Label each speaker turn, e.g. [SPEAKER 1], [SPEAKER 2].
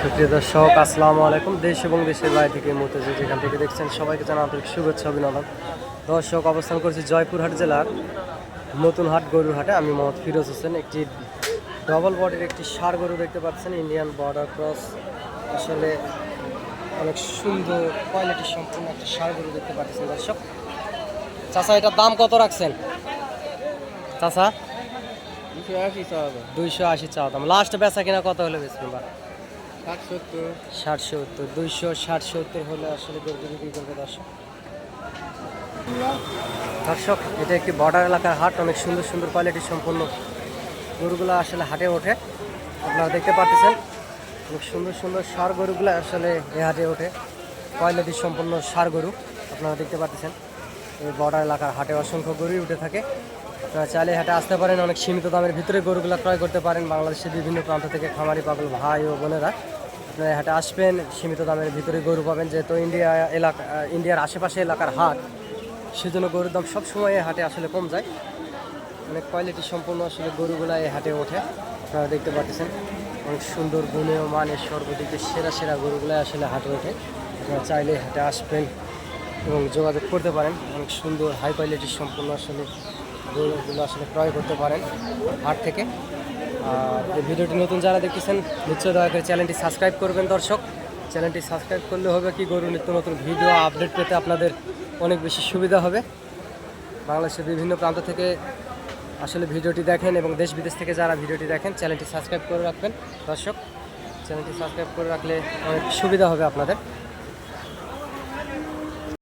[SPEAKER 1] সুপ্রিয় দর্শক, আসসালামু আলাইকুম। দেশ এবং দেশের বাইরে থেকে মুহূর্তে যেখান থেকে দেখছেন সবাইকে জানা আন্তরিক শুভেচ্ছা অভিনন্দন। দর্শক, অবস্থান করছি জয়পুরহাট জেলার নতুন হাট গরুর হাটে। আমি মোহাম্মদ ফিরোজ হোসেন। একটি ডবল বডির একটি ষাঁড় গরু দেখতে পাচ্ছেন, ইন্ডিয়ান বর্ডার ক্রস। আসলে অনেক সুন্দর কোয়ালিটি সম্পূর্ণ একটা ষাঁড় গরু দেখতে পাচ্ছেন দর্শক। চাচা, এটার দাম কত রাখছেন চাচা? 280 চাওয়া দাম। লাস্ট বেচা কিনা কত হলে বেচবেন? 60-70, 260-70 হলে আসলে গরু বিক্রি করবে দর্শক। দর্শক, এটা একটি বর্ডার এলাকার হাট। অনেক সুন্দর সুন্দর কোয়ালিটি সম্পন্ন গরুগুলো আসলে হাটে ওঠে। আপনারা দেখতে পাচ্ছেন অনেক সুন্দর সুন্দর ষাঁড় গরুগুলো আসলে এই হাটে ওঠে। কোয়ালিটি সম্পন্ন ষাঁড় গরু আপনারা দেখতে পাচ্ছেন। এই বর্ডার এলাকার হাটে অসংখ্য গরুই উঠে থাকে। আপনারা চাইলে হাটে আসতে পারেন। অনেক সীমিত দামের ভিতরে গরুগুলো ক্রয় করতে পারেন। বাংলাদেশের বিভিন্ন প্রান্ত থেকে খামারি পাগল ভাই ও বোনেরা আপনারা হাটে আসবেন, সীমিত দামের ভিতরে গরু পাবেন। যেহেতু ইন্ডিয়ার আশেপাশে এলাকার হাট, সেজন্য গরুর দাম সবসময় এই হাটে আসলে কম যায়। অনেক কোয়ালিটি সম্পন্ন আসলে গরুগুলো এই হাটে ওঠে। আপনারা দেখতে পাচ্ছেন অনেক সুন্দর গুণে ও মানের সর্বদিকে সেরা সেরা গরুগুলো আসলে হাটে ওঠে। আপনারা চাইলে হাটে আসবেন এবং যোগাযোগ করতে পারেন। অনেক সুন্দর হাই কোয়ালিটির সম্পন্ন আসলে গরুগুলো আসলে ক্রয় করতে পারেন হাট থেকে। আর এই ভিডিওটি নতুন যারা দেখতেছেন, নিশ্চয়ই দয়া করে চ্যানেলটি সাবস্ক্রাইব করবেন দর্শক। চ্যানেলটি সাবস্ক্রাইব করলে হবে কি, গরু নিত্য নতুন ভিডিও আপডেট পেতে আপনাদের অনেক বেশি সুবিধা হবে। বাংলাদেশের বিভিন্ন প্রান্ত থেকে আসলে ভিডিওটি দেখেন এবং দেশ বিদেশ থেকে যারা ভিডিওটি দেখেন, চ্যানেলটি সাবস্ক্রাইব করে রাখবেন দর্শক। চ্যানেলটি সাবস্ক্রাইব করে রাখলে অনেক সুবিধা হবে আপনাদের।